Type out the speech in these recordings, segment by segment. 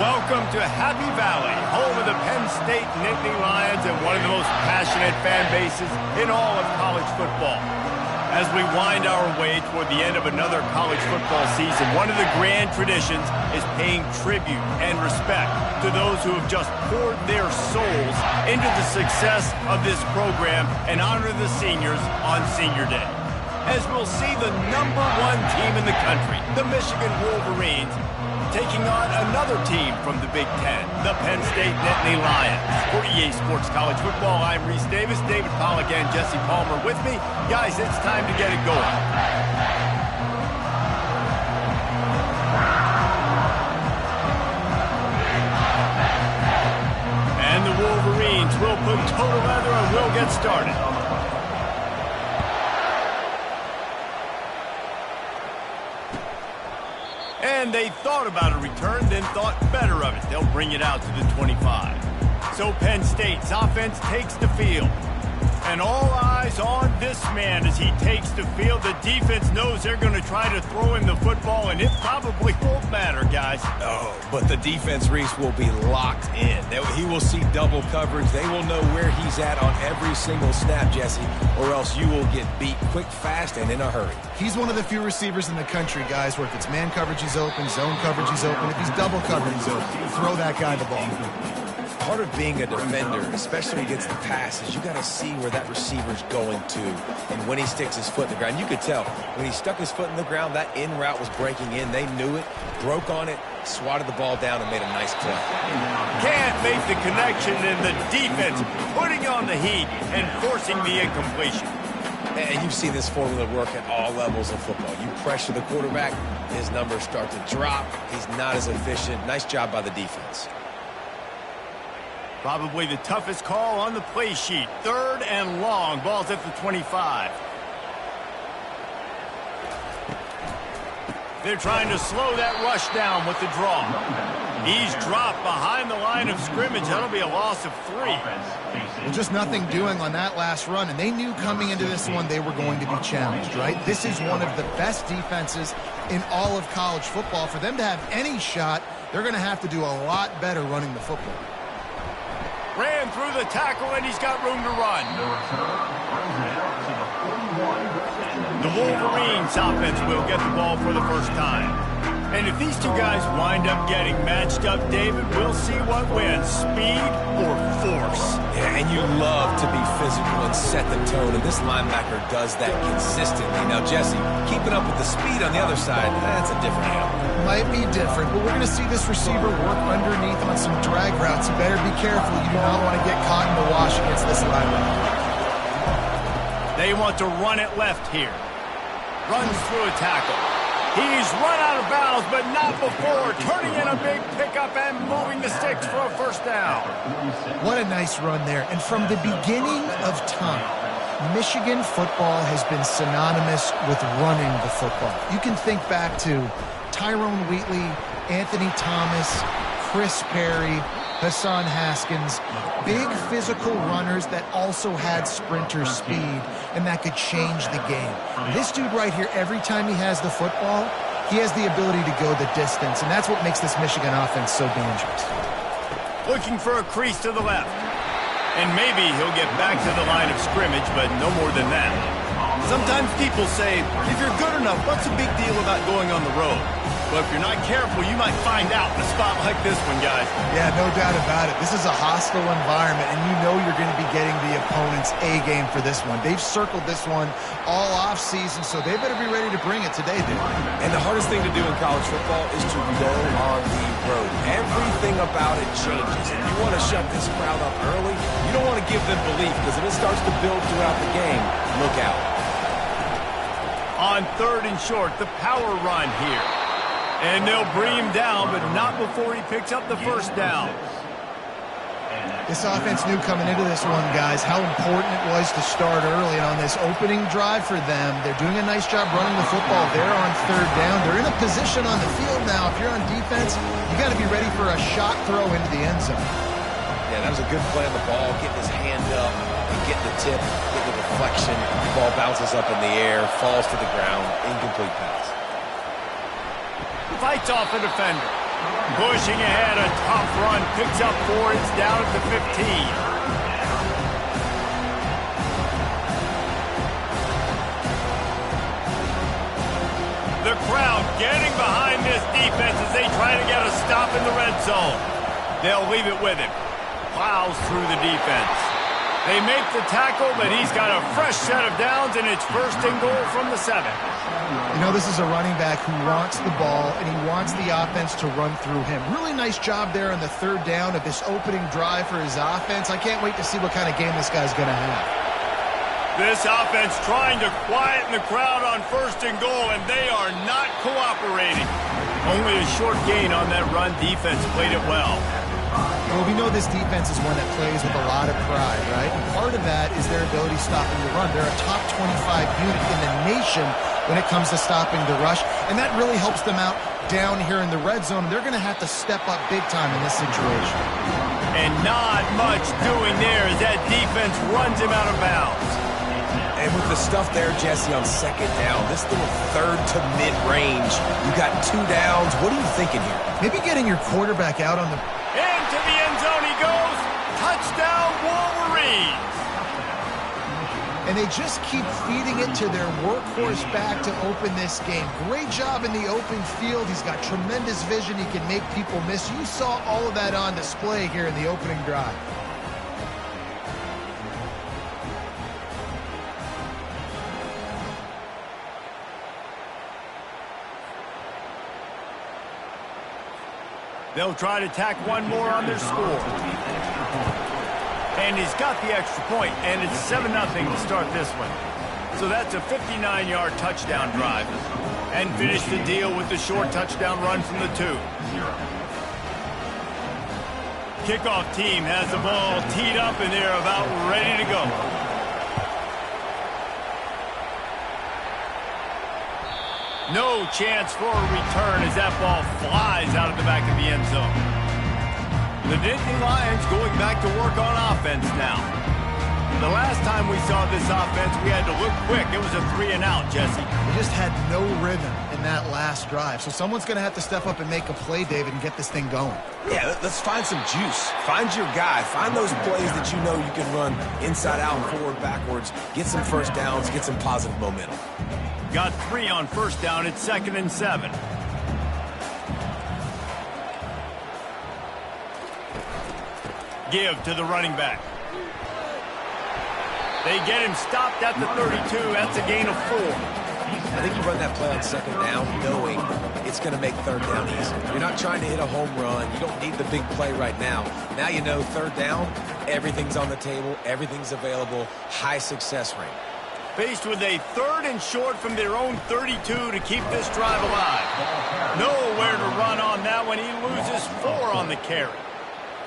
Welcome to Happy Valley, home of the Penn State Nittany Lions and one of the most passionate fan bases in all of college football. As we wind our way toward the end of another college football season, one of the grand traditions is paying tribute and respect to those who have just poured their souls into the success of this program and honor the seniors on Senior Day. As we'll see the #1 team in the country, the Michigan Wolverines, taking on another team from the Big Ten, the Penn State Nittany Lions. For EA Sports College Football, I'm Reese Davis, David Pollack, and Jesse Palmer with me. Guys, it's time to get it going. And the Wolverines will put total leather and we'll get started. And they thought about a return, then thought better of it. They'll bring it out to the 25. So Penn State's offense takes the field. And all eyes on this man as he takes the field. The defense knows they're going to try to throw him the football, and it probably won't matter, guys. Oh, but the defense, Reese, will be locked in. He will see double coverage. They will know where he's at on every single snap, Jesse, or else you will get beat quick, fast, and in a hurry. He's one of the few receivers in the country, guys, where if it's man coverage, he's open, zone coverage, he's open. If he's double coverage, he's open. Throw that guy the ball. Part of being a defender, especially against the pass, is you got to see where that receiver's going to and when he sticks his foot in the ground. You could tell when he stuck his foot in the ground, that in route was breaking in. They knew it, broke on it, swatted the ball down, and made a nice play. Can't make the connection, and the defense putting on the heat and forcing the incompletion. And you've seen this formula work at all levels of football. You pressure the quarterback, his numbers start to drop. He's not as efficient. Nice job by the defense. Probably the toughest call on the play sheet. 3rd and long. Ball's at the 25. They're trying to slow that rush down with the draw. He's dropped behind the line of scrimmage. That'll be a loss of 3. Well, just nothing doing on that last run, and they knew coming into this one they were going to be challenged, right? This is one of the best defenses in all of college football. For them to have any shot, they're going to have to do a lot better running the football. Ran through the tackle, and he's got room to run. The Wolverines offense will get the ball for the first time. And if these two guys wind up getting matched up, David, we'll see what wins, speed or force. Yeah, and you love to be physical and set the tone, and this linebacker does that consistently. Now, Jesse, keeping up with the speed on the other side, that's a different animal. Might be different, but we're going to see this receiver work underneath on some drag routes. You better be careful. You do not want to get caught in the wash against this linebacker. They want to run it left here. Runs through a tackle. He's run out of bounds, but not before turning in a big pickup and moving the sticks for a first down. What a nice run there. And from the beginning of time, Michigan football has been synonymous with running the football. You can think back to Tyrone Wheatley, Anthony Thomas, Chris Perry, Hassan Haskins, big physical runners that also had sprinter speed and that could change the game. This dude right here, every time he has the football, he has the ability to go the distance, and that's what makes this Michigan offense so dangerous. Looking for a crease to the left. And maybe he'll get back to the line of scrimmage, but no more than that. Sometimes people say, if you're good enough, what's the big deal about going on the road? But if you're not careful, you might find out in a spot like this one, guys. Yeah, no doubt about it. This is a hostile environment, and you know you're going to be getting the opponent's A game for this one. They've circled this one all offseason, so they better be ready to bring it today, dude. And the hardest thing to do in college football is to go on the road. Everything about it changes. If you want to shut this crowd up early, you don't want to give them belief, because if it starts to build throughout the game, look out. On 3rd and short, the power run here. And they'll bring him down, but not before he picks up the first down. This offense knew coming into this one, guys, how important it was to start early. And on this opening drive for them, they're doing a nice job running the football. They're on 3rd down. They're in a position on the field now. If you're on defense, you got to be ready for a shot throw into the end zone. Yeah, that was a good play on the ball, getting his hand up and getting the tip, getting the deflection. The ball bounces up in the air, falls to the ground, incomplete pass. Fights off a defender. Pushing ahead, a tough run. Picks up 4. It's down at the 15. The crowd getting behind this defense as they try to get a stop in the red zone. They'll leave it with him. Plows through the defense. They make the tackle, but he's got a fresh set of downs, and it's 1st and goal from the 7. You know, this is a running back who wants the ball, and he wants the offense to run through him. Really nice job there on the 3rd down of this opening drive for his offense. I can't wait to see what kind of game this guy's going to have. This offense trying to quieten the crowd on 1st and goal, and they are not cooperating. Only a short gain on that run. Defense played it well. Well, we know this defense is one that plays with a lot of pride, right? And part of that is their ability stopping the run. They're a top 25 unit in the nation when it comes to stopping the rush, and that really helps them out down here in the red zone. They're going to have to step up big time in this situation. And not much doing there as that defense runs him out of bounds. And with the stuff there, Jesse, on 2nd down, this little 3rd to mid-range, you got 2 downs. What are you thinking here? Maybe getting your quarterback out on the... Into the end zone he goes. Touchdown, Wolverines. And they just keep feeding it to their workhorse back to open this game. Great job in the open field. He's got tremendous vision. He can make people miss. You saw all of that on display here in the opening drive. They'll try to tack one more on their score. And he's got the extra point, and it's 7-0 to start this one. So that's a 59-yard touchdown drive. And finish the deal with the short touchdown run from the 2. Kickoff team has the ball teed up, and they're about ready to go. No chance for a return as that ball flies out of the back of the end zone. The Nittany Lions going back to work on offense now. The last time we saw this offense, we had to look quick. It was a 3-and-out, Jesse. They just had no rhythm in that last drive. So someone's going to have to step up and make a play, David, and get this thing going. Yeah, let's find some juice. Find your guy. Find those plays that you know you can run inside out, forward, backwards. Get some 1st downs. Get some positive momentum. Got 3 on 1st down. It's 2nd and 7. Give to the running back. They get him stopped at the 32. That's a gain of 4. I think you run that play on 2nd down knowing it's going to make 3rd down easy. You're not trying to hit a home run. You don't need the big play right now. Now you know 3rd down, everything's on the table, everything's available, high success rate. Faced with a 3rd and short from their own 32 to keep this drive alive. Nowhere to run on that one. He loses 4 on the carry.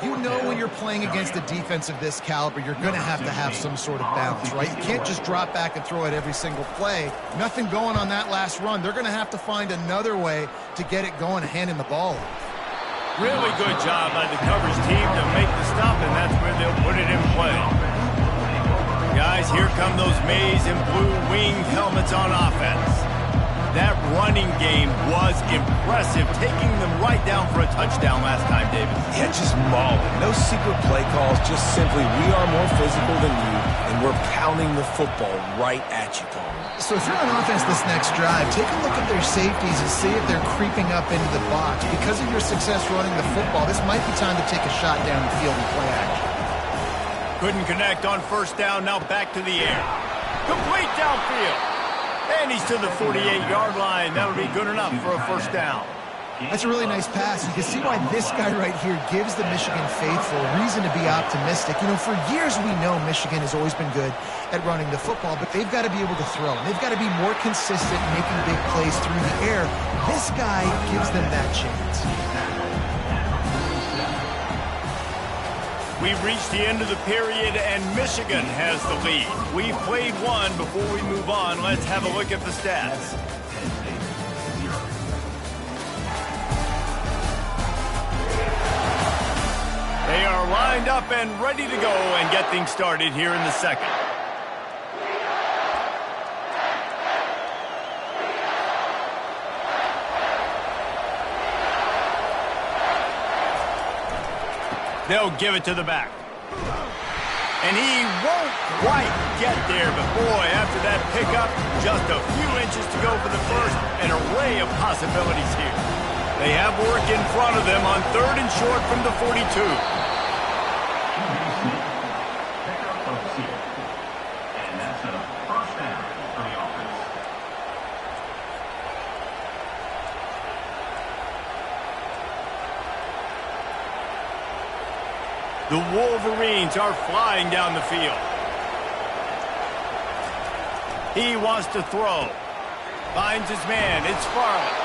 You know when you're playing against a defense of this caliber, you're going to have some sort of balance, right? You can't just drop back and throw it every single play. Nothing going on that last run. They're going to have to find another way to get it going and handing the ball off. Really good job by the coverage team to make the stop, and that's where they'll put it in play. Guys, here come those maize and blue winged helmets on offense. That running game was impressive, taking them right down for a touchdown last time, David. Yeah, just mauling. No secret play calls, just simply we are more physical than you, and we're pounding the football right at you, Paul. So if you're on offense this next drive, take a look at their safeties and see if they're creeping up into the box. Because of your success running the football, this might be time to take a shot down the field and play action. Couldn't connect on first down, now back to the air. Complete downfield. And he's to the 48-yard line. That'll be good enough for a first down. That's a really nice pass. You can see why this guy right here gives the Michigan faithful reason to be optimistic. You know, for years we know Michigan has always been good at running the football, but they've got to be able to throw. And they've got to be more consistent making big plays through the air. This guy gives them that chance. We've reached the end of the period, and Michigan has the lead. We've played one. Before we move on, let's have a look at the stats. They are lined up and ready to go and get things started here in the second. They'll give it to the back. And he won't quite get there, but boy, after that pickup, just a few inches to go for the first, an array of possibilities here. They have work in front of them on 3rd and short from the 42. And that's a first down for the offense. The Wolverines are flying down the field. He wants to throw. Finds his man. It's Farley.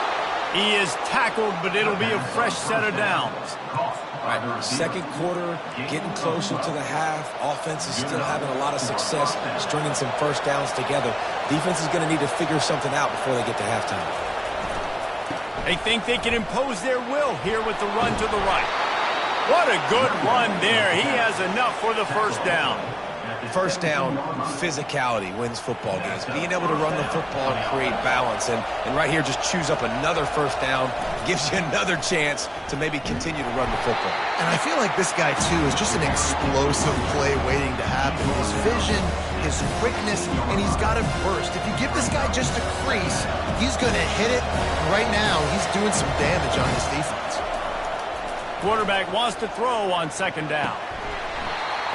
He is tackled, but it'll be a fresh set of downs. All right, second quarter, getting closer to the half. Offense is still having a lot of success stringing some first downs together. Defense is going to need to figure something out before they get to halftime. They think they can impose their will here with the run to the right. What a good run there. He has enough for the first down. First down, physicality wins football games. Being able to run the football and create balance. And right here, just choose up another first down. Gives you another chance to maybe continue to run the football. And I feel like this guy, too, is just an explosive play waiting to happen. His vision, his quickness, and he's got a burst. If you give this guy just a crease, he's going to hit it. Right now, he's doing some damage on this defense. Quarterback wants to throw on second down.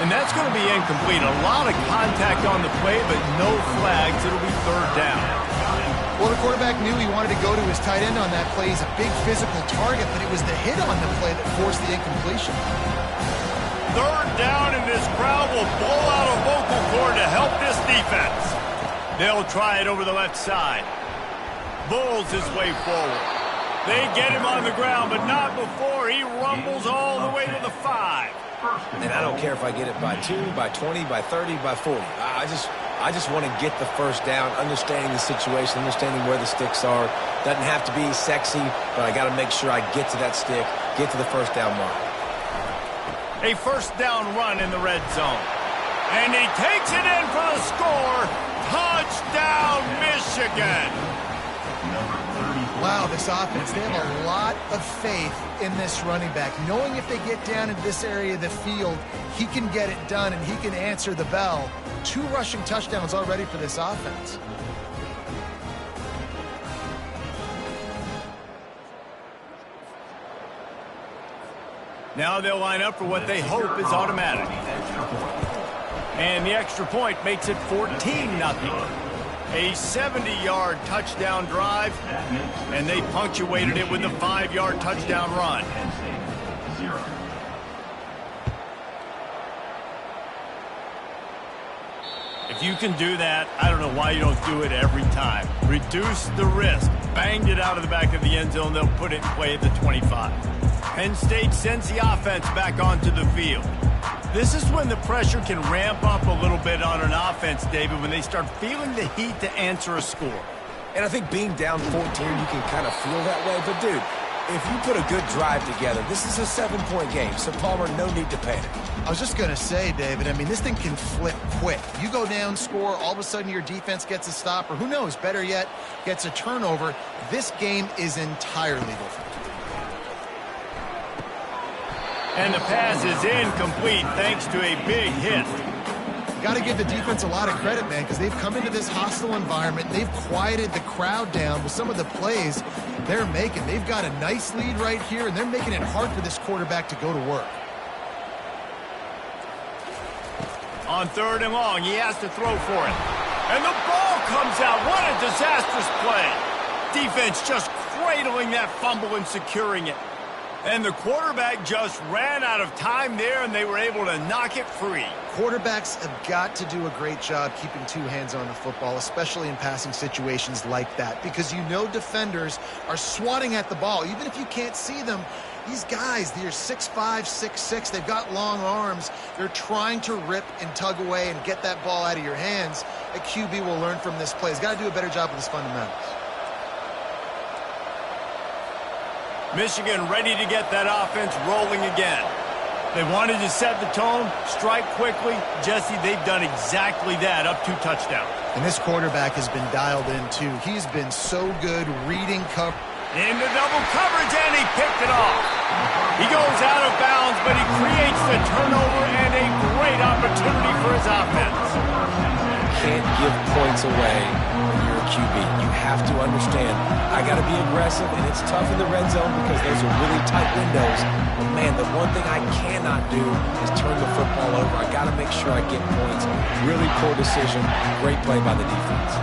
And that's going to be incomplete. A lot of contact on the play, but no flags. It'll be third down. Well, the quarterback knew he wanted to go to his tight end on that play. He's a big physical target, but it was the hit on the play that forced the incompletion. Third down, and this crowd will blow out a vocal cord to help this defense. They'll try it over the left side. Bulls his way forward. They get him on the ground, but not before he rumbles all the way to the 5. And I don't care if I get it by 2, by 20, by 30, by 40. I just want to get the first down, understanding the situation, understanding where the sticks are. Doesn't have to be sexy, but I got to make sure I get to that stick, get to the first down mark. A first down run in the red zone. And he takes it in for the score. Touchdown, Michigan. Wow, this offense, they have a lot of faith in this running back. Knowing if they get down into this area of the field, he can get it done and he can answer the bell. 2 rushing touchdowns already for this offense. Now they'll line up for what they hope is automatic. And the extra point makes it 14-0. A 70-yard touchdown drive, and they punctuated it with a 5-yard touchdown run. If you can do that, I don't know why you don't do it every time. Reduce the risk. Banged it out of the back of the end zone. They'll put it in play at the 25. Penn State sends the offense back onto the field. This is when the pressure can ramp up a little bit on an offense, David, when they start feeling the heat to answer a score. And I think being down 14, you can kind of feel that way. But, dude, If you put a good drive together, this is a 7-point game, so Palmer, no need to panic. I was just going to say, David, I mean, this thing can flip quick. You go down, score, all of a sudden your defense gets a stop, or who knows, better yet, gets a turnover. This game is entirely different. And the pass is incomplete thanks to a big hit. Got to give the defense a lot of credit, man, because they've come into this hostile environment. They've quieted the crowd down with some of the plays they're making. They've got a nice lead right here, and they're making it hard for this quarterback to go to work. On 3rd and long, he has to throw for it. And the ball comes out. What a disastrous play. Defense just cradling that fumble and securing it. And the quarterback just ran out of time there, and they were able to knock it free. Quarterbacks have got to do a great job keeping two hands on the football, especially in passing situations like that, because you know defenders are swatting at the ball. Even if you can't see them, these guys, they're 6'5", 6'6", they've got long arms. They're trying to rip and tug away and get that ball out of your hands. A QB will learn from this play. He's got to do a better job with his fundamentals. Michigan ready to get that offense rolling again. They wanted to set the tone, strike quickly. Jesse, they've done exactly that, up 2 touchdowns. And this quarterback has been dialed in, too. He's been so good reading cover. Into double coverage, and he picked it off. He goes out of bounds, but he creates the turnover and a great opportunity for his offense. You can't give points away when you're a QB. You have to understand, I got to be aggressive, and it's tough in the red zone because those are really tight windows. But, man, the one thing I cannot do is turn the football over. I got to make sure I get points. Really poor decision. Great play by the defense.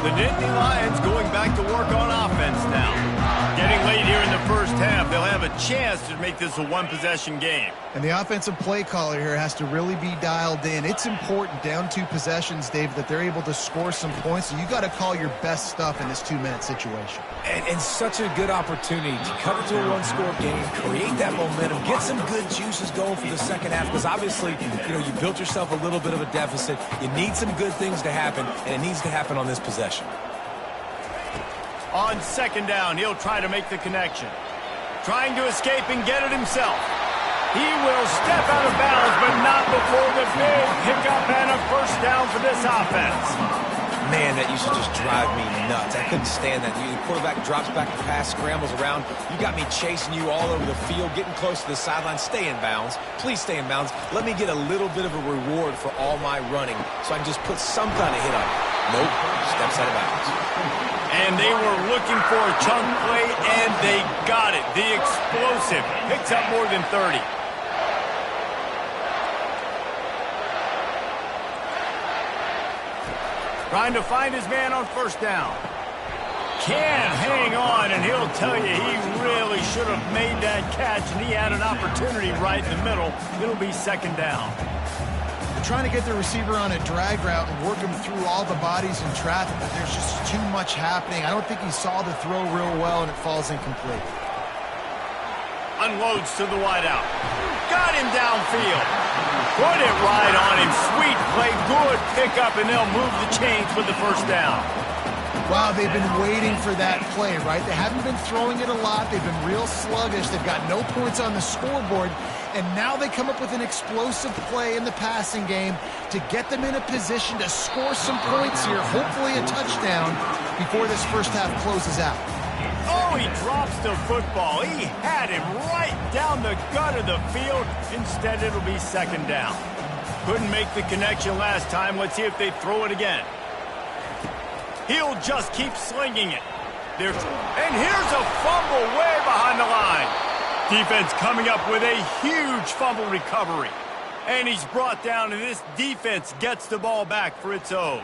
The Nittany Lions going back to work on offense now. Getting late here in the first half, they'll have a chance to make this a one-possession game. And the offensive play caller here has to really be dialed in. It's important down 2 possessions, Dave, that they're able to score some points. So you got to call your best stuff in this 2-minute situation. And such a good opportunity to cut it to a 1-score game, create that momentum, get some good juices going for the second half, because obviously, you built yourself a little bit of a deficit. You need some good things to happen, and it needs to happen on this possession. On 2nd down, he'll try to make the connection. Trying to escape and get it himself. He will step out of bounds, but not before the big pickup and a 1st down for this offense. Man, that used to just drive me nuts. I couldn't stand that. The quarterback drops back to pass, scrambles around. You got me chasing you all over the field, getting close to the sideline. Stay in bounds. Please stay in bounds. Let me get a little bit of a reward for all my running so I can just put some kind of hit on it. Nope, steps out of bounds. And they were looking for a chunk play, and they got it. The explosive picks up more than 30. Trying to find his man on 1st down. Can't hang on, and he'll tell you he really should have made that catch, and he had an opportunity right in the middle. It'll be 2nd down. Trying to get the receiver on a drag route and work him through all the bodies in traffic, but there's just too much happening. I don't think he saw the throw real well, and it falls incomplete. Unloads to the wideout. Got him downfield. Put it right on him. Sweet play, good pickup, and they'll move the chains with the 1st down. Wow, they've been waiting for that play, right? They haven't been throwing it a lot. They've been real sluggish. They've got no points on the scoreboard. And now they come up with an explosive play in the passing game to get them in a position to score some points here, hopefully a touchdown, before this 1st half closes out. Oh, he drops the football. He had him right down the gut of the field. Instead, it'll be 2nd down. Couldn't make the connection last time. Let's see if they throw it again. He'll just keep slinging it. And here's a fumble way behind the line. Defense coming up with a huge fumble recovery. And he's brought down, and this defense gets the ball back for its own.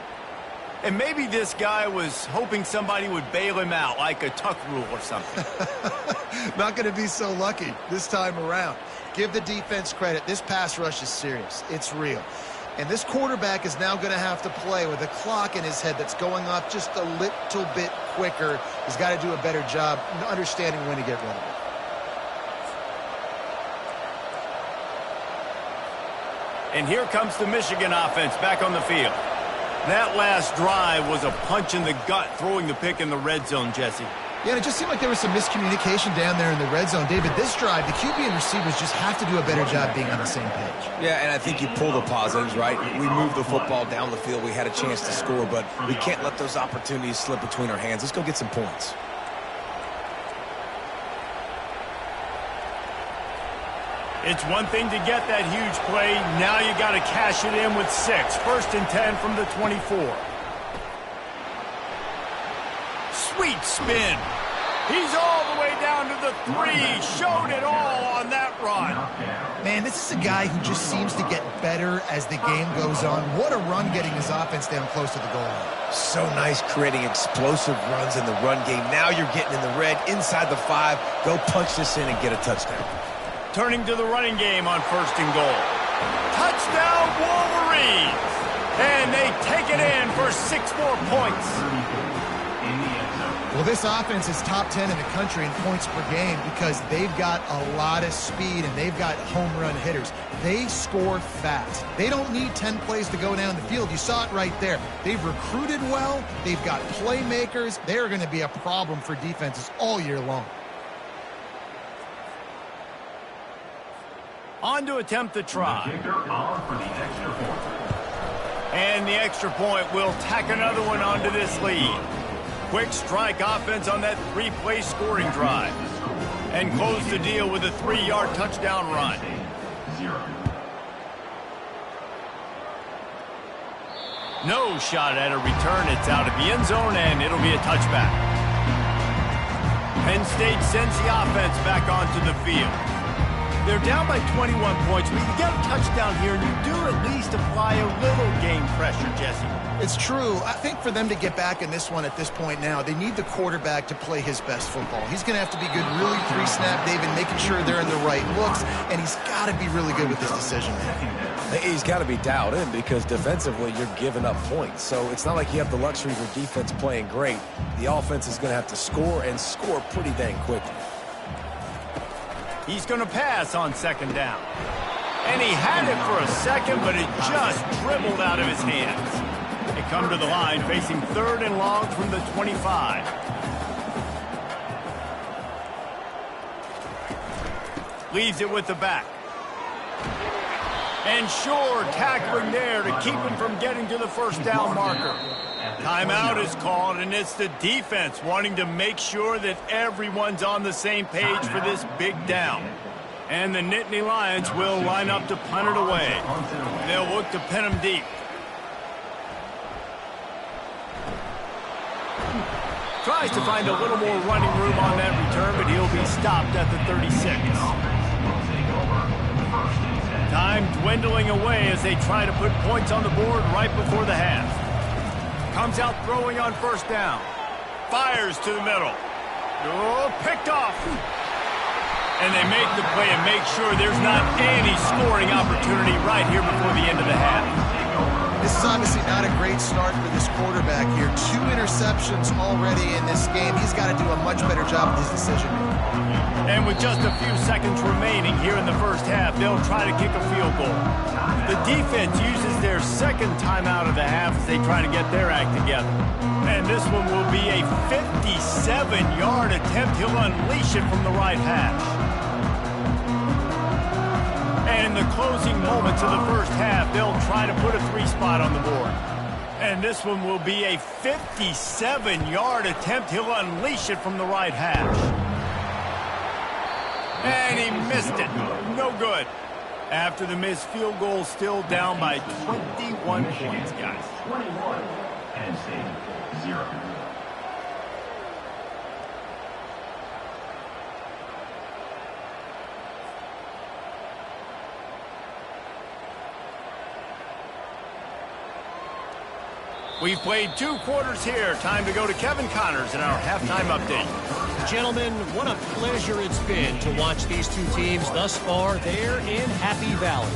And maybe this guy was hoping somebody would bail him out, like a tuck rule or something. Not going to be so lucky this time around. Give the defense credit. This pass rush is serious. It's real. And this quarterback is now going to have to play with a clock in his head that's going off just a little bit quicker. He's got to do a better job understanding when to get rid of it. And here comes the Michigan offense back on the field. That last drive was a punch in the gut, throwing the pick in the red zone, Jesse. Yeah, and it just seemed like there was some miscommunication down there in the red zone. David, this drive, the QB and receivers just have to do a better job being on the same page. Yeah, and I think you pull the positives, right? We moved the football down the field. We had a chance to score, but we can't let those opportunities slip between our hands. Let's go get some points. It's one thing to get that huge play. Now you got to cash it in with 6. 1st and 10 from the 24. Sweet spin. He's all the way down to the 3. Showed it all on that run. Man, this is a guy who just seems to get better as the game goes on. What a run getting his offense down close to the goal line. So nice creating explosive runs in the run game. Now you're getting in the red, inside the 5. Go punch this in and get a touchdown. Turning to the running game on 1st and goal. Touchdown, Wolverines! And they take it in for 6 more points. Well, this offense is top 10 in the country in points per game because they've got a lot of speed and they've got home run hitters. They score fast. They don't need 10 plays to go down the field. You saw it right there. They've recruited well. They've got playmakers. They're going to be a problem for defenses all year long. On to attempt the try. And the extra point will tack another one onto this lead. Quick strike offense on that 3-play scoring drive. And close the deal with a 3-yard touchdown run. No shot at a return. It's out of the end zone, and it'll be a touchback. Penn State sends the offense back onto the field. They're down by 21 points, but you get a touchdown here, and you do at least apply a little game pressure, Jesse. It's true. I think for them to get back in this one at this point now, they need the quarterback to play his best football. He's going to have to be good really 3-snap, David, making sure they're in the right looks, and he's got to be really good with his decision making. He's got to be dialed in because defensively you're giving up points. So it's not like you have the luxury of your defense playing great. The offense is going to have to score and score pretty dang quickly. He's going to pass on 2nd down. And he had it for a second, but it just dribbled out of his hands. They come to the line facing 3rd and long from the 25. Leaves it with the back. And sure, tackling there to keep him from getting to the 1st down marker. Timeout is called, and it's the defense wanting to make sure that everyone's on the same page for this big down. And the Nittany Lions will line up to punt it away. They'll look to pin him deep. Tries to find a little more running room on that return, but he'll be stopped at the 36. Time dwindling away as they try to put points on the board right before the half. Comes out throwing on 1st down. Fires to the middle. Oh, picked off. And they make the play and make sure there's not any scoring opportunity right here before the end of the half. This is obviously not a great start for this quarterback here. 2 interceptions already in this game. He's got to do a much better job with his decision making. And with just a few seconds remaining here in the 1st half, they'll try to kick a field goal. The defense uses their 2nd timeout of the half as they try to get their act together. And this one will be a 57-yard attempt. He'll unleash it from the right hash. And in the closing moments of the 1st half, they'll try to put a 3-spot on the board. And this one will be a 57-yard attempt. He'll unleash it from the right hash. And he missed it. No good. After the missed field goal, still down by 21 points, guys. 21, Penn State, 0. We've played 2 quarters here. Time to go to Kevin Connors in our halftime update. Gentlemen, what a pleasure it's been to watch these 2 teams thus far there in Happy Valley.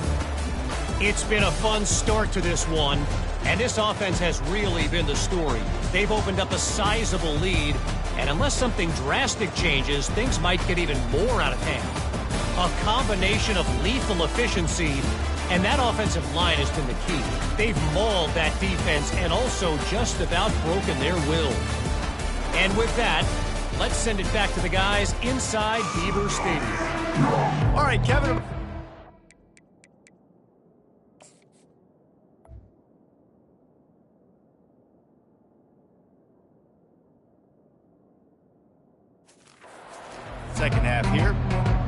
It's been a fun start to this one, and this offense has really been the story. They've opened up a sizable lead, and unless something drastic changes, things might get even more out of hand. A combination of lethal efficiency And that offensive line has been the key. They've mauled that defense and also just about broken their will. And with that, let's send it back to the guys inside Beaver Stadium. All right, Kevin. Second half here.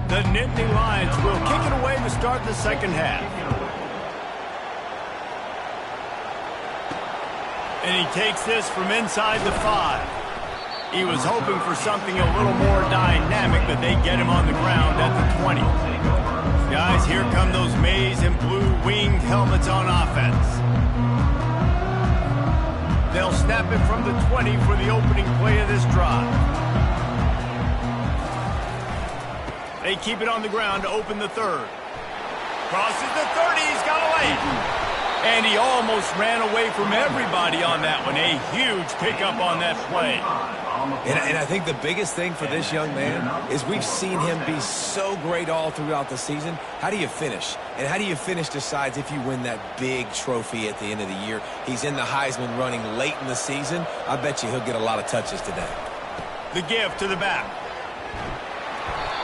The Nittany Lions will kick it away to start the second half. And he takes this from inside the 5. He was hoping for something a little more dynamic, but they get him on the ground at the 20. Guys, here come those maize and blue winged helmets on offense. They'll snap it from the 20 for the opening play of this drive. They keep it on the ground to open the third. Crosses the 30, he's got a lane. And he almost ran away from everybody on that one. A huge pickup on that play. And I think the biggest thing for this young man is we've seen him be so great all throughout the season. How do you finish? And how do you finish decides if you win that big trophy at the end of the year. He's in the Heisman running late in the season. I bet you he'll get a lot of touches today. The give to the back.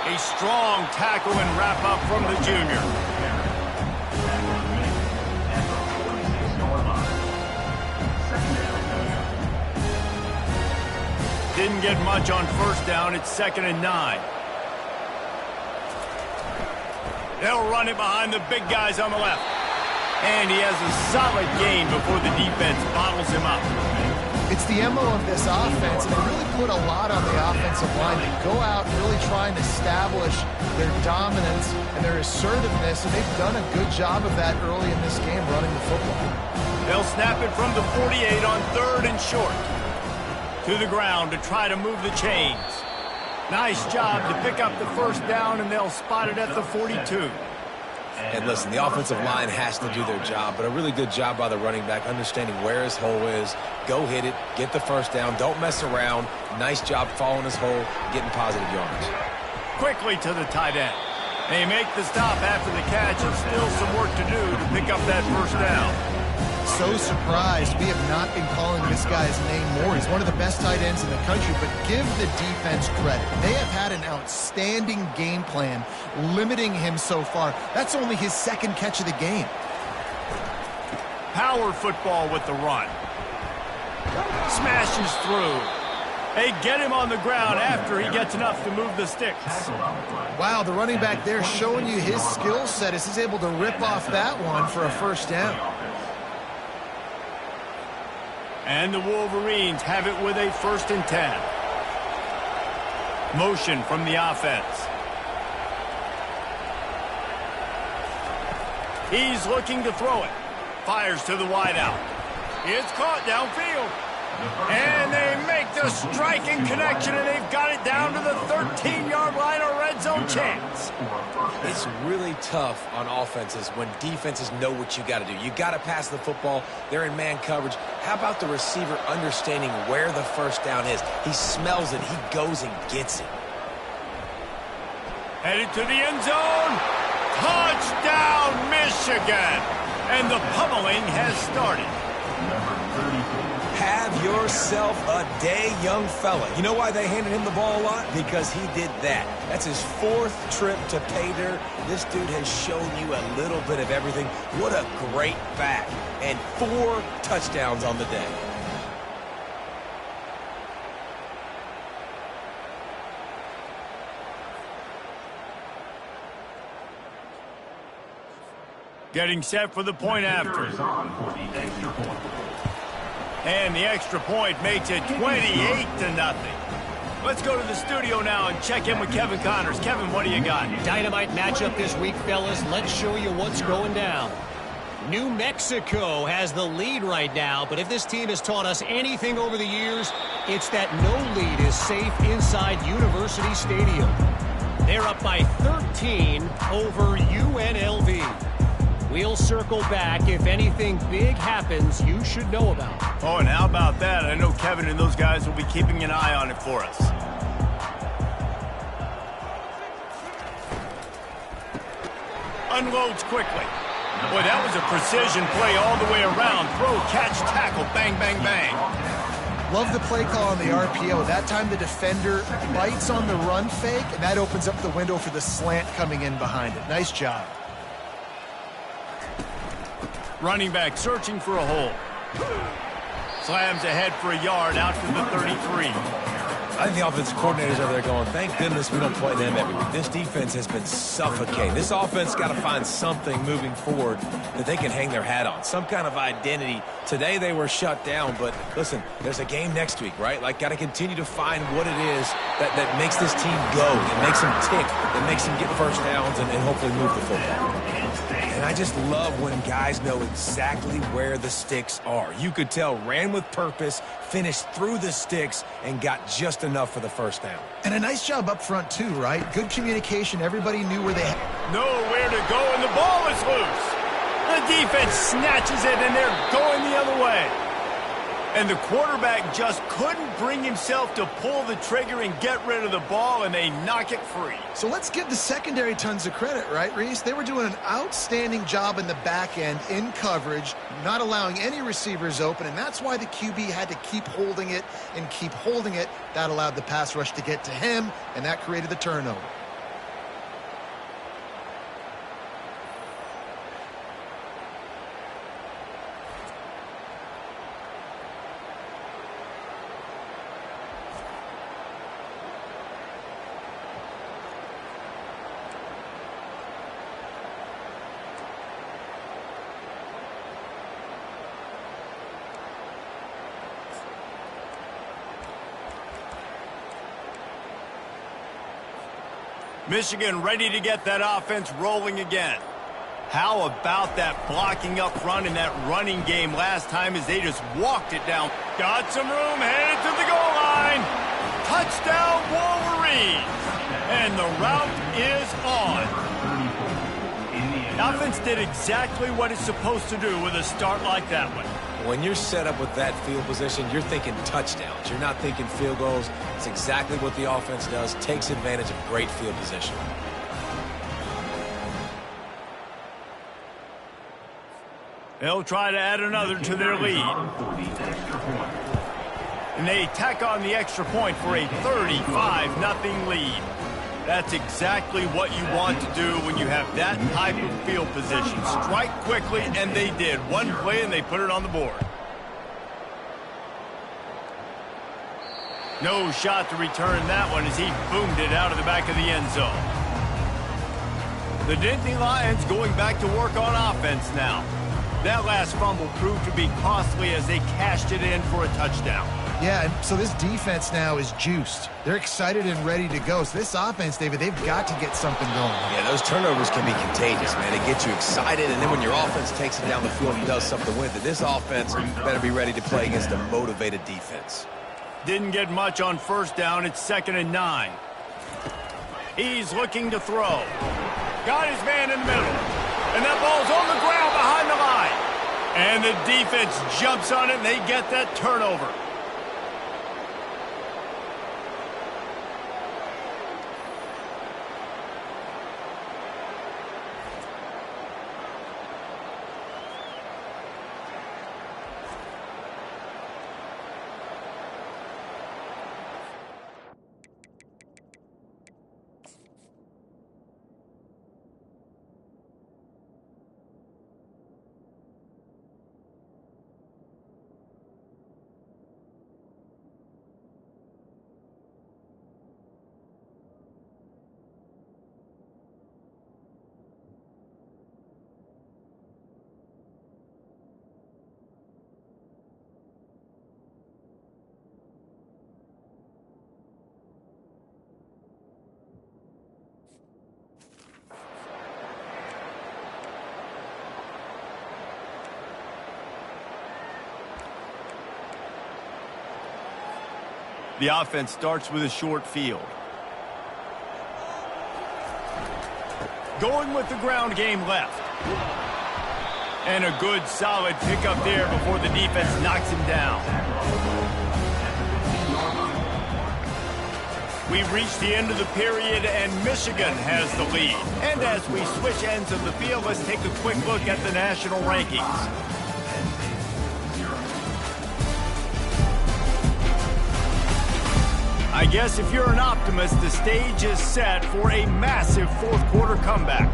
A strong tackle and wrap up from the junior. Didn't get much on first down. It's 2nd and 9. They'll run it behind the big guys on the left. And he has a solid gain before the defense bottles him up. It's the MO of this offense, and they really put a lot on the offensive line. They go out and really try and establish their dominance and their assertiveness, and they've done a good job of that early in this game running the football. They'll snap it from the 48 on 3rd and short. To the ground to try to move the chains. Nice job to pick up the first down, and they'll spot it at the 42. And listen, the offensive line has to do their job, but a really good job by the running back, understanding where his hole is. Go hit it, get the first down, don't mess around. Nice job following his hole, getting positive yards. Quickly to the tight end. They make the stop after the catch, and still some work to do to pick up that first down. So surprised we have not been calling this guy's name more. He's one of the best tight ends in the country, but give the defense credit. They have had an outstanding game plan limiting him so far. That's only his 2nd catch of the game. Power football with the run. Smashes through. They get him on the ground after he gets enough to move the sticks. Wow, the running back there showing you his skill set as he's able to rip off that one for a first down. And the Wolverines have it with a 1st and 10. Motion from the offense. He's looking to throw it. Fires to the wideout. It's caught downfield. And they make the striking connection, and they've got it down to the 13-yard line, a red zone chance. It's really tough on offenses when defenses know what you got to do. You got to pass the football. They're in man coverage. How about the receiver understanding where the first down is? He smells it. He goes and gets it. Headed to the end zone. Touchdown, Michigan. And the pummeling has started. Have yourself a day, young fella. You know why they handed him the ball a lot? Because he did that. That's his 4th trip to pay dirt. This dude has shown you a little bit of everything. What a great back. And 4 touchdowns on the day. Getting set for the point after. And the extra point makes it 28-0. Let's go to the studio now and check in with Kevin Connors. Kevin, what do you got? Dynamite matchup this week, fellas. Let's show you what's going down. New Mexico has the lead right now, but if this team has taught us anything over the years, it's that no lead is safe inside University Stadium. They're up by 13 over UNLV. We'll circle back if anything big happens you should know about. Oh, and how about that? I know Kevin and those guys will be keeping an eye on it for us. Unloads quickly. Boy, that was a precision play all the way around. Throw, catch, tackle, bang, bang, bang. Love the play call on the RPO. That time the defender bites on the run fake, and that opens up the window for the slant coming in behind it. Nice job. Running back searching for a hole. Slams ahead for a yard out to the 33. I think the offensive coordinators over there going, thank goodness we don't play them every week. This defense has been suffocating. This offense got to find something moving forward that they can hang their hat on, some kind of identity. Today they were shut down, but listen, there's a game next week, right? Like, got to continue to find what it is that makes this team go, that makes them tick, that makes them get first downs and hopefully move the football. And I just love when guys know exactly where the sticks are. You could tell, ran with purpose, finished through the sticks, and got just enough for the first down. And a nice job up front too, right? Good communication. Everybody knew where they had. Nowhere to go, and the ball is loose. The defense snatches it, and they're going the other way. And the quarterback just couldn't bring himself to pull the trigger and get rid of the ball, and they knock it free. So let's give the secondary tons of credit, right, Reese? They were doing an outstanding job in the back end in coverage, not allowing any receivers open, and that's why the QB had to keep holding it and keep holding it. That allowed the pass rush to get to him, and that created the turnover. Michigan ready to get that offense rolling again. How about that blocking up front in that running game last time as they just walked it down? Got some room, headed to the goal line. Touchdown, Wolverines. And the route is on. The offense did exactly what it's supposed to do with a start like that one. When you're set up with that field position, you're thinking touchdowns. You're not thinking field goals. It's exactly what the offense does, takes advantage of great field position. They'll try to add another to their lead. And they tack on the extra point for a 35-0 lead. That's exactly what you want to do when you have that type of field position. Strike quickly, and they did. One play, and they put it on the board. No shot to return that one as he boomed it out of the back of the end zone. The Nittany Lions going back to work on offense now. That last fumble proved to be costly as they cashed it in for a touchdown. Yeah, and so this defense now is juiced. They're excited and ready to go. So this offense, David, they've got to get something going. Yeah, those turnovers can be contagious, man. They get you excited, and then when your offense takes it down the field and does something with it, this offense better be ready to play against a motivated defense. Didn't get much on first down. It's 2nd and 9. He's looking to throw. Got his man in the middle. And that ball's on the ground behind the line. And the defense jumps on it, and they get that turnover. The offense starts with a short field. Going with the ground game left. And a good, solid pickup there before the defense knocks him down. We've reached the end of the period, and Michigan has the lead. And as we switch ends of the field, let's take a quick look at the national rankings. I guess if you're an optimist, the stage is set for a massive fourth quarter comeback.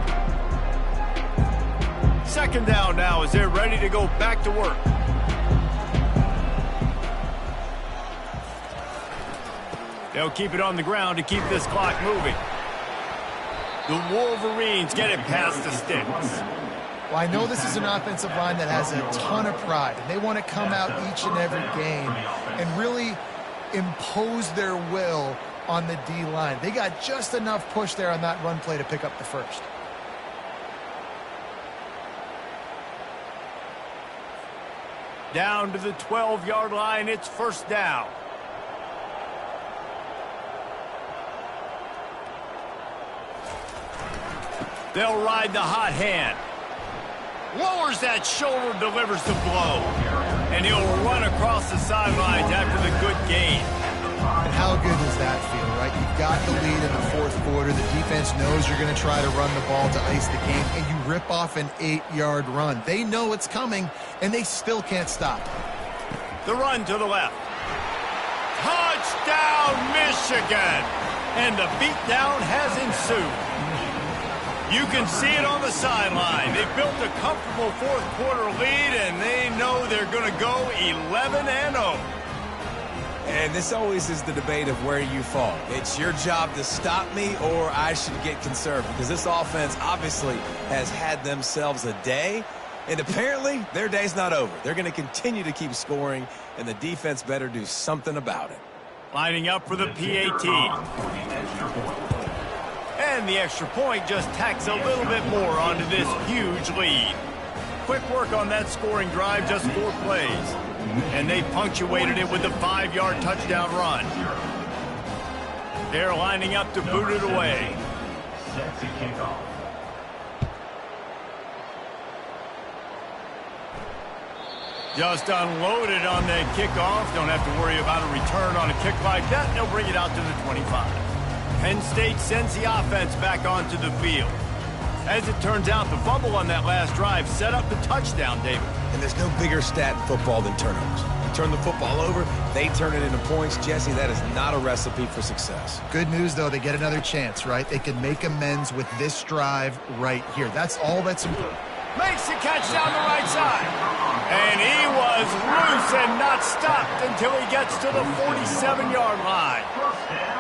Second down now as they're ready to go back to work. They'll keep it on the ground to keep this clock moving. The Wolverines get it past the sticks. Well, I know this is an offensive line that has a ton of pride, and they want to come out each and every game and really impose their will on the D-line. They got just enough push there on that run play to pick up the first. Down to the 12-yard line, it's first down. They'll ride the hot hand. Lowers that shoulder, delivers the blow. And he'll run across the sidelines after the good gain. And how good does that feel, right? You've got the lead in the fourth quarter. The defense knows you're going to try to run the ball to ice the game, and you rip off an 8-yard run. They know it's coming, and they still can't stop. The run to the left. Touchdown, Michigan! And the beatdown has ensued. You can see it on the sideline. They've built a comfortable fourth quarter lead, and they know they're going to go 11-0. And this always is the debate of where you fall. It's your job to stop me, or I should get conserved, because this offense obviously has had themselves a day, and apparently their day's not over. They're going to continue to keep scoring, and the defense better do something about it. Lining up for the PAT. And the extra point just tacks a little bit more onto this huge lead. Quick work on that scoring drive, just 4 plays. And they punctuated it with a 5-yard touchdown run. They're lining up to boot it away. Set to kick off. Just unloaded on that kickoff. Don't have to worry about a return on a kick like that. They'll bring it out to the 25. Penn State sends the offense back onto the field. As it turns out, the fumble on that last drive set up the touchdown, David. And there's no bigger stat in football than turnovers. You turn the football over, they turn it into points. Jesse, that is not a recipe for success. Good news, though, they get another chance, right? They can make amends with this drive right here. That's all that's important. Makes the catch down the right side. And he was loose and not stopped until he gets to the 47-yard line.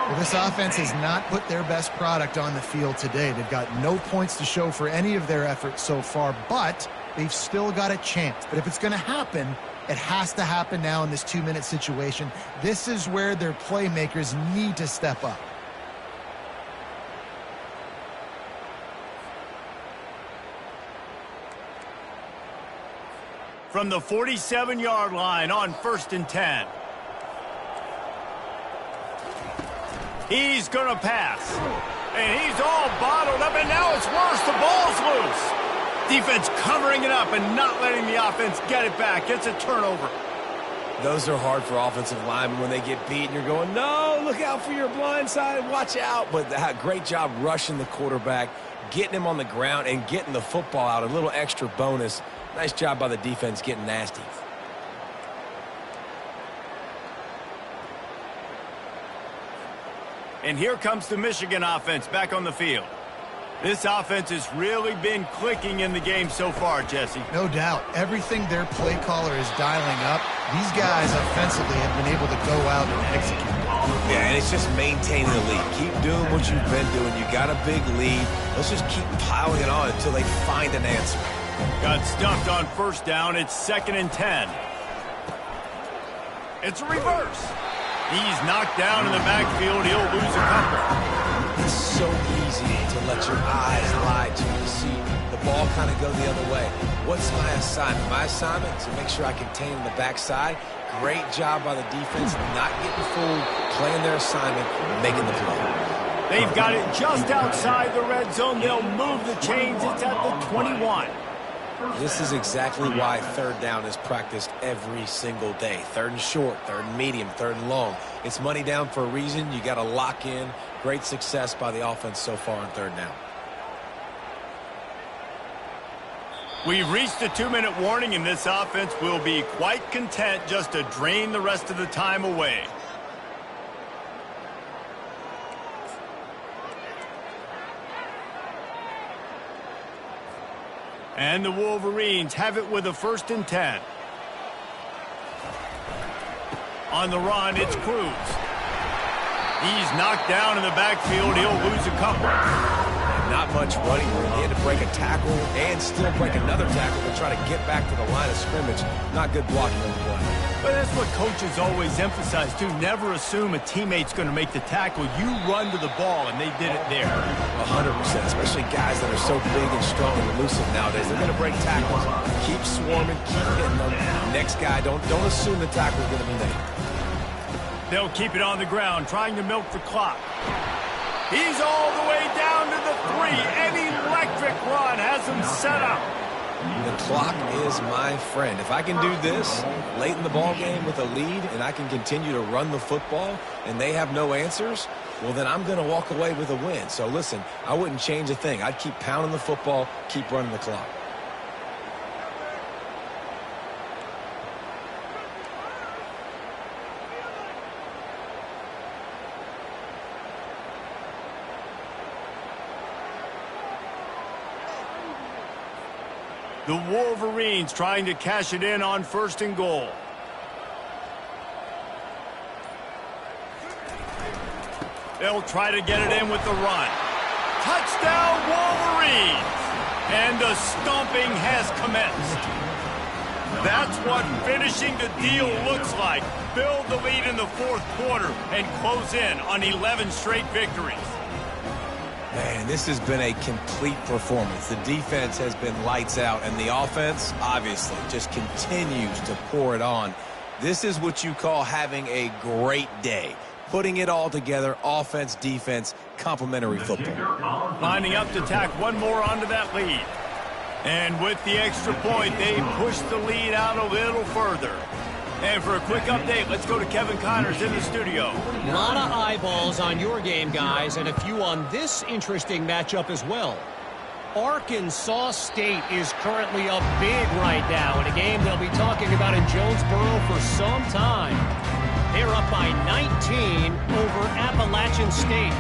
Well, this offense has not put their best product on the field today. They've got no points to show for any of their efforts so far, but they've still got a chance. But if it's going to happen, it has to happen now in this 2-minute situation. This is where their playmakers need to step up. From the 47-yard line on 1st and 10. He's going to pass. And he's all bottled up, and now it's worse. The ball's loose. Defense covering it up and not letting the offense get it back. It's a turnover. Those are hard for offensive linemen when they get beat and you're going, no, look out for your blind side, watch out. But great job rushing the quarterback, getting him on the ground, and getting the football out. A little extra bonus. Nice job by the defense getting nasty. And here comes the Michigan offense back on the field. This offense has really been clicking in the game so far, Jesse. No doubt. Everything their play caller is dialing up, these guys offensively have been able to go out and execute. Yeah, and it's just maintaining the lead. Keep doing what you've been doing. You got a big lead. Let's just keep piling it on until they find an answer. Got stuffed on 1st down. It's 2nd and 10. It's a reverse. He's knocked down in the backfield. He'll lose a couple. It's so easy to let your eyes lie to you to see the ball kind of go the other way. What's my assignment? My assignment is to make sure I contain the backside. Great job by the defense, not getting fooled, playing their assignment, making the play. They've got it just outside the red zone. They'll move the chains. It's at the 21. This is exactly why third down is practiced every single day. Third and short, third and medium, third and long. It's money down for a reason. You got to lock in. Great success by the offense so far on third down. We've reached a 2-minute warning, and this offense will be quite content just to drain the rest of the time away. And the Wolverines have it with a 1st and 10. On the run, it's Cruz. He's knocked down in the backfield. He'll lose a couple. Not much running room. He had to break a tackle and still break another tackle to try to get back to the line of scrimmage. Not good blocking on the play. But that's what coaches always emphasize, too. Never assume a teammate's going to make the tackle. You run to the ball, and they did it there. 100%, especially guys that are so big and strong and elusive nowadays. They're going to break tackles. Keep swarming, keep hitting them. Next guy, don't assume the tackle is going to be made. They'll keep it on the ground, trying to milk the clock. He's all the way down to the 3. An electric run has him set up. The clock is my friend. If I can do this late in the ball game with a lead and I can continue to run the football and they have no answers, well, then I'm going to walk away with a win. So listen, I wouldn't change a thing. I'd keep pounding the football, keep running the clock. The Wolverines trying to cash it in on 1st and goal. They'll try to get it in with the run. Touchdown, Wolverines! And the stomping has commenced. That's what finishing the deal looks like. Build the lead in the 4th quarter and close in on 11 straight victories. Man, this has been a complete performance. The defense has been lights out, and the offense, obviously, just continues to pour it on. This is what you call having a great day. Putting it all together, offense, defense, complementary football. Lining up to tack one more onto that lead. And with the extra point, they push the lead out a little further. And for a quick update, let's go to Kevin Connors in the studio. A lot of eyeballs on your game, guys, and a few on this interesting matchup as well. Arkansas State is currently up big right now in a game they'll be talking about in Jonesboro for some time. They're up by 19 over Appalachian State.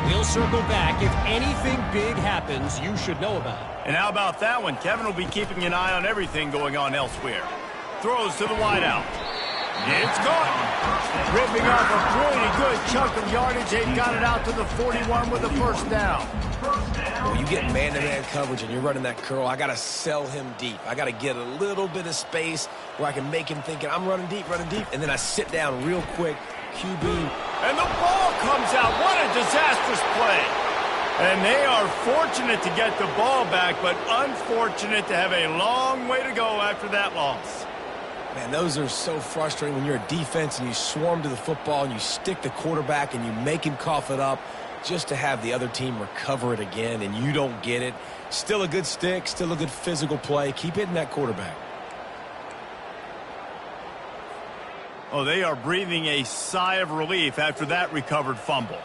We'll circle back. If anything big happens, you should know about it. And how about that one? Kevin will be keeping an eye on everything going on elsewhere. Throws to the wideout. It's gone. Ripping off a pretty good chunk of yardage. They've got it out to the 41 with a 1st down. When you get man-to-man coverage and you're running that curl, I got to sell him deep. I got to get a little bit of space where I can make him thinking I'm running deep, and then I sit down real quick. QB. And the ball comes out. What a disastrous play. And they are fortunate to get the ball back, but unfortunate to have a long way to go after that loss. Man, those are so frustrating when you're a defense and you swarm to the football and you stick the quarterback and you make him cough it up just to have the other team recover it again and you don't get it. Still a good stick, still a good physical play. Keep hitting that quarterback. Oh, they are breathing a sigh of relief after that recovered fumble.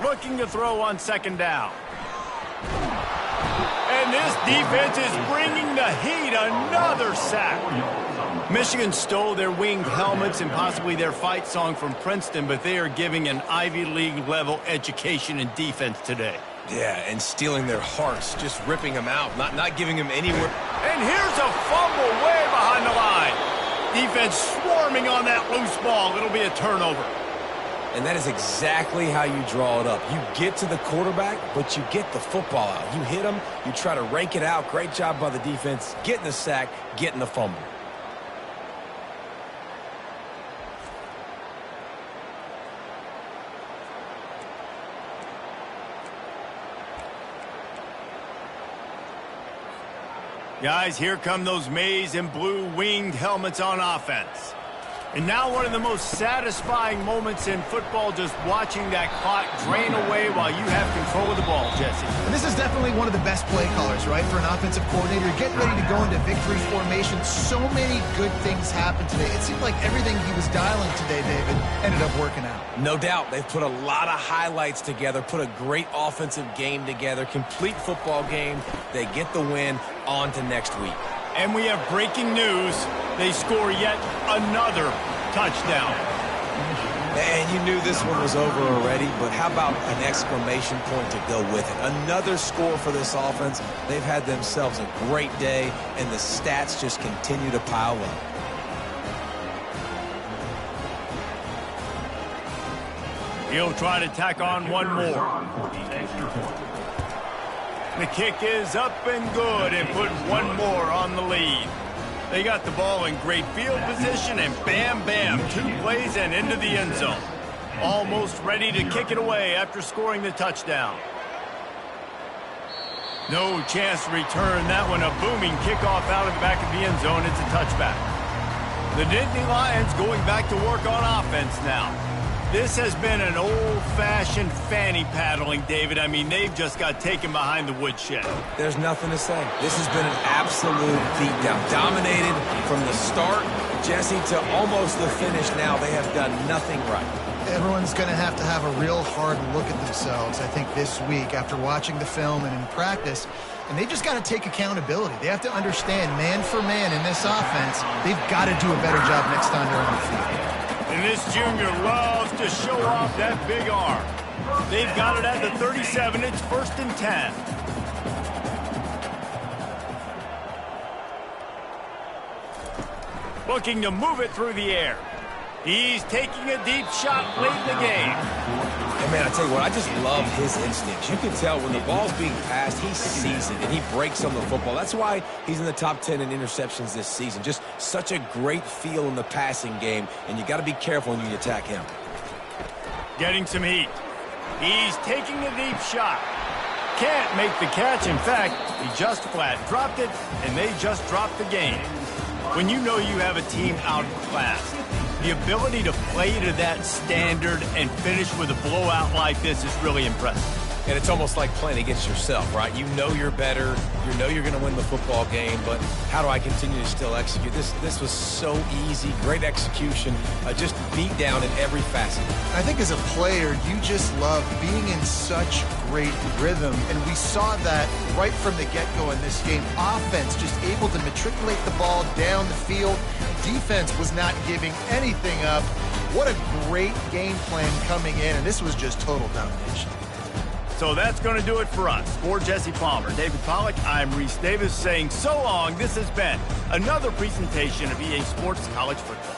Looking to throw on 2nd down. And this defense is bringing the heat. Another sack. Michigan stole their winged helmets and possibly their fight song from Princeton, but they are giving an Ivy League level education in defense today. Yeah, and stealing their hearts, just ripping them out, not giving them anywhere. And here's a fumble way behind the line. Defense swarming on that loose ball. It'll be a turnover. And that is exactly how you draw it up. You get to the quarterback, but you get the football out. You hit him, you try to rake it out. Great job by the defense, getting the sack, getting the fumble. Guys, here come those maize and blue winged helmets on offense. And now one of the most satisfying moments in football, just watching that clock drain away while you have control of the ball, Jesse. And this is definitely one of the best play callers, right, for an offensive coordinator. Getting ready to go into victory formation. So many good things happened today. It seemed like everything he was dialing today, David, ended up working out. No doubt. They've put a lot of highlights together, put a great offensive game together, complete football game. They get the win. On to next week. And we have breaking news. They score yet another touchdown. And you knew this one was over already, but how about an exclamation point to go with it? Another score for this offense. They've had themselves a great day, and the stats just continue to pile up. He'll try to tack on one more. The kick is up and good and put one more on the lead. They got the ball in great field position and bam, bam, 2 plays and into the end zone. Almost ready to kick it away after scoring the touchdown. No chance to return that one. A booming kickoff out of the back of the end zone. It's a touchback. The Nittany Lions going back to work on offense now. This has been an old-fashioned fanny paddling, David. I mean, they've just got taken behind the woodshed. There's nothing to say. This has been an absolute beatdown. Dominated from the start, Jesse, to almost the finish now. They have done nothing right. Everyone's going to have a real hard look at themselves, I think, this week after watching the film and in practice. And they've just got to take accountability. They have to understand, man for man in this offense, they've got to do a better job next time they're on the field. And this junior loves to show off that big arm. They've got it at the 37. It's 1st and 10. Looking to move it through the air. He's taking a deep shot late in the game. And man, I tell you what, I just love his instincts. You can tell when the ball's being passed, he sees it, and he breaks on the football. That's why he's in the top 10 in interceptions this season. Just such a great feel in the passing game, and you got to be careful when you attack him. Getting some heat. He's taking a deep shot. Can't make the catch. In fact, he just flat dropped it, and they just dropped the game. When you know you have a team outclassed, the ability to play to that standard and finish with a blowout like this is really impressive. And it's almost like playing against yourself, right? You know you're better. You know you're going to win the football game, but how do I continue to still execute? This was so easy. Great execution. Just beat down in every facet. I think as a player, you just love being in such great rhythm, and we saw that right from the get-go in this game. Offense just able to matriculate the ball down the field. Defense was not giving anything up. What a great game plan coming in, and this was just total domination. So that's going to do it for us. For Jesse Palmer, David Pollack, I'm Reese Davis saying so long. This has been another presentation of EA Sports College Football.